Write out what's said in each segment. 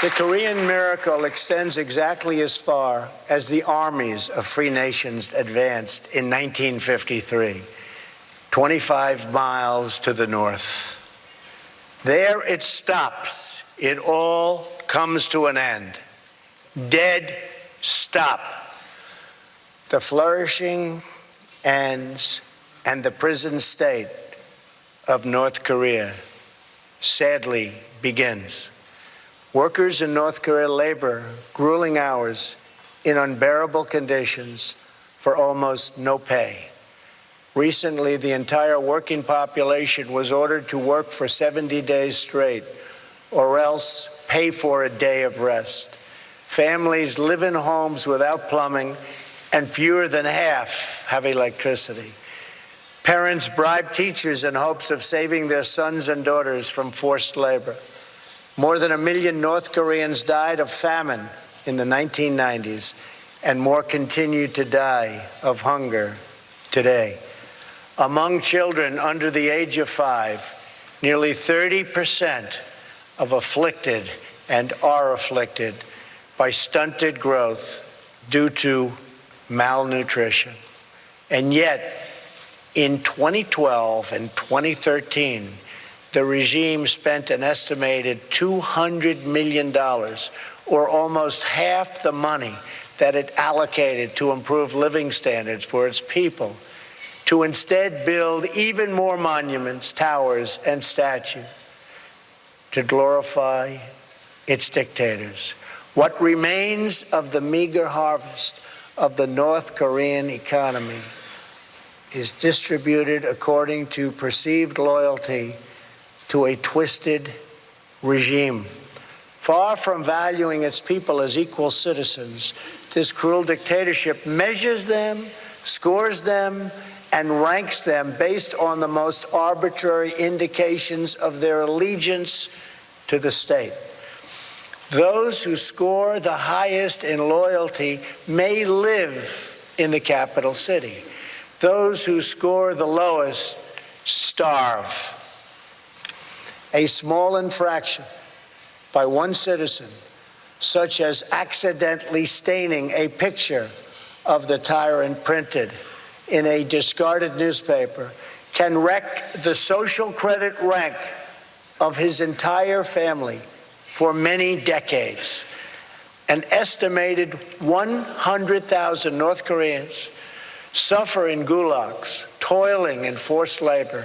The Korean miracle extends exactly as far as the armies of free nations advanced in 1953, 25 miles to the north. There it stops. It all comes to an end. Dead stop. The flourishing ends, and the prison state of North Korea sadly begins. Workers in North Korea labor grueling hours in unbearable conditions for almost no pay. Recently, the entire working population was ordered to work for 70 days straight, or else pay for a day of rest. Families live in homes without plumbing, and fewer than half have electricity. Parents bribe teachers in hopes of saving their sons and daughters from forced labor. More than 1 million North Koreans died of famine in the 1990s, and more continue to die of hunger today. Among children under the age of 5, nearly 30% of afflicted and are afflicted by stunted growth due to malnutrition. And yet, in 2012 and 2013, the regime spent an estimated $200 million, or almost half the money that it allocated to improve living standards for its people, to instead build even more monuments, towers, and statues to glorify its dictators. What remains of the meager harvest of the North Korean economy is distributed according to perceived loyalty to a twisted regime. Far from valuing its people as equal citizens, this cruel dictatorship measures them, scores them, and ranks them based on the most arbitrary indications of their allegiance to the state. Those who score the highest in loyalty may live in the capital city. Those who score the lowest starve. A small infraction by one citizen, such as accidentally staining a picture of the tyrant printed in a discarded newspaper, can wreck the social credit rank of his entire family for many decades. An estimated 100,000 North Koreans suffer in gulags, toiling in forced labor,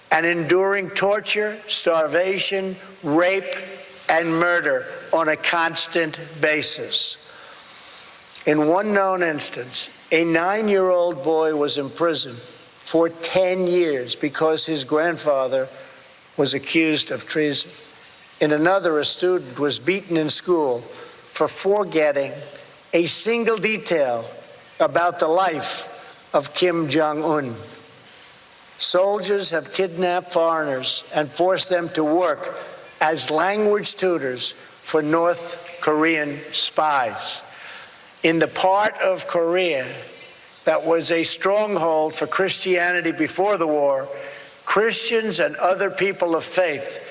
and enduring torture, starvation, rape, and murder on a constant basis. In one known instance, a 9-year-old boy was imprisoned for 10 years because his grandfather was accused of treason. In another, a student was beaten in school for forgetting a single detail about the life of Kim Jong-un. Soldiers have kidnapped foreigners and forced them to work as language tutors for North Korean spies. In the part of Korea that was a stronghold for Christianity before the war, Christians and other people of faith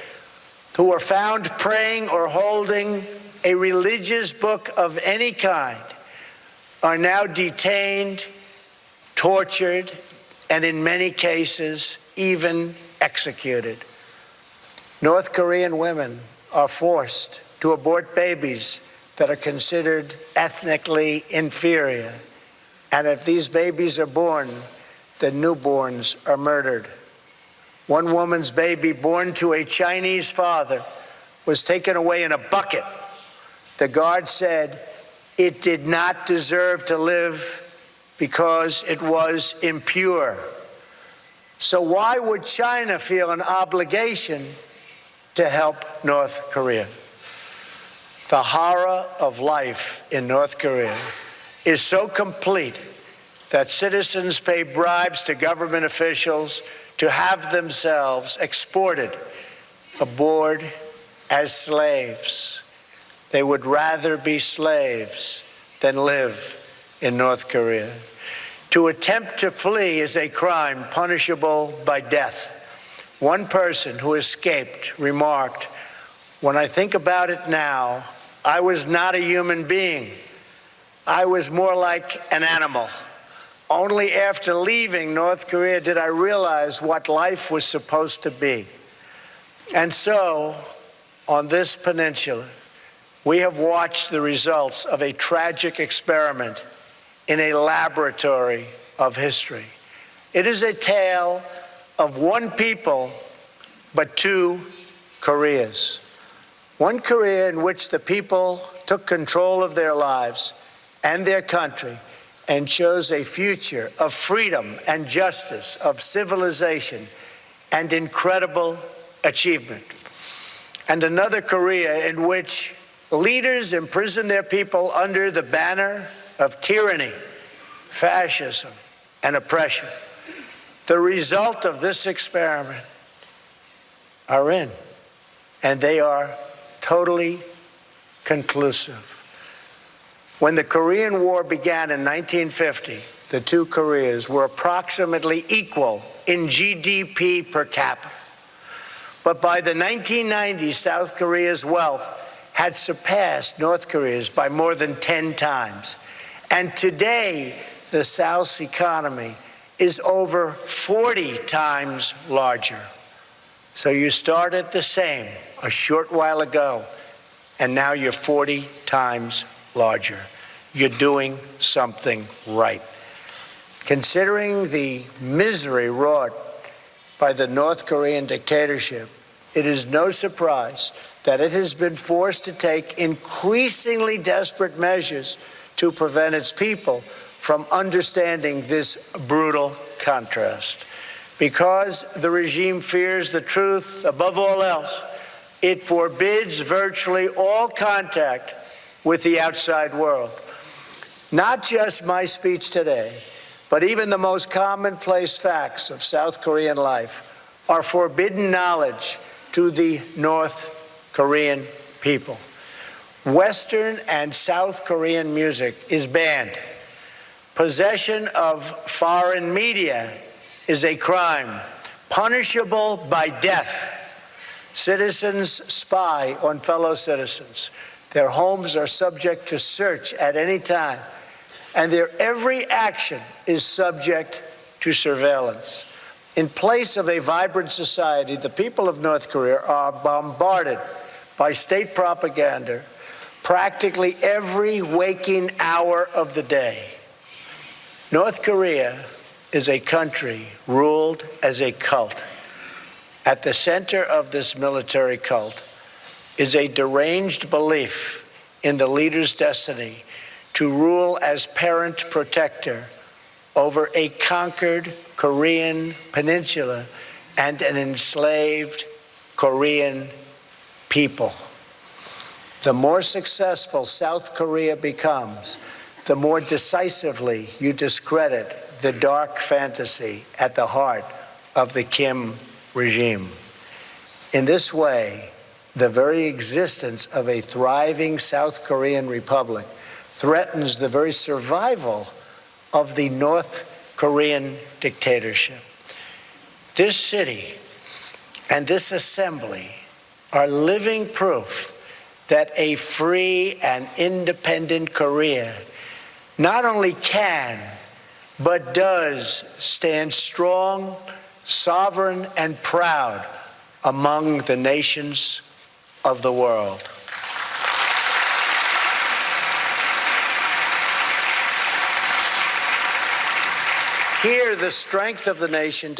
who were found praying or holding a religious book of any kind are now detained, tortured, and in many cases, even executed. North Korean women are forced to abort babies that are considered ethnically inferior. And if these babies are born, the newborns are murdered. One woman's baby, born to a Chinese father, was taken away in a bucket. The guard said it did not deserve to live because it was impure. So why would China feel an obligation to help North Korea? The horror of life in North Korea is so complete that citizens pay bribes to government officials to have themselves exported aboard as slaves. They would rather be slaves than live in North Korea. To attempt to flee is a crime punishable by death. One person who escaped remarked, "When I think about it now, I was not a human being. I was more like an animal. Only after leaving North Korea did I realize what life was supposed to be. And so, on this peninsula, we have watched the results of a tragic experiment in a laboratory of history. It is a tale of one people, but two Koreas. One Korea in which the people took control of their lives and their country and chose a future of freedom and justice, of civilization and incredible achievement. And another Korea in which leaders imprisoned their people under the banner of tyranny, fascism, and oppression. The result of this experiment are in, and they are totally conclusive. When the Korean War began in 1950, the two Koreas were approximately equal in GDP per capita. But by the 1990s, South Korea's wealth had surpassed North Korea's by more than 10 times. And today, the South's economy is over 40 times larger. So you started the same a short while ago, and now you're 40 times larger. You're doing something right. Considering the misery wrought by the North Korean dictatorship, it is no surprise that it has been forced to take increasingly desperate measures to prevent its people from understanding this brutal contrast. Because the regime fears the truth above all else, it forbids virtually all contact with the outside world. Not just my speech today, but even the most commonplace facts of South Korean life are forbidden knowledge to the North Korean people. Western and South Korean music is banned. Possession of foreign media is a crime, punishable by death. Citizens spy on fellow citizens. Their homes are subject to search at any time, and their every action is subject to surveillance. In place of a vibrant society, the people of North Korea are bombarded by state propaganda practically every waking hour of the day. North Korea is a country ruled as a cult. At the center of this military cult is a deranged belief in the leader's destiny to rule as parent protector over a conquered Korean peninsula and an enslaved Korean people. The more successful South Korea becomes, the more decisively you discredit the dark fantasy at the heart of the Kim regime. In this way, the very existence of a thriving South Korean republic threatens the very survival of the North Korean dictatorship. This city and this assembly are living proof that a free and independent Korea not only can, but does stand strong, sovereign, and proud among the nations of the world. Here, the strength of the nation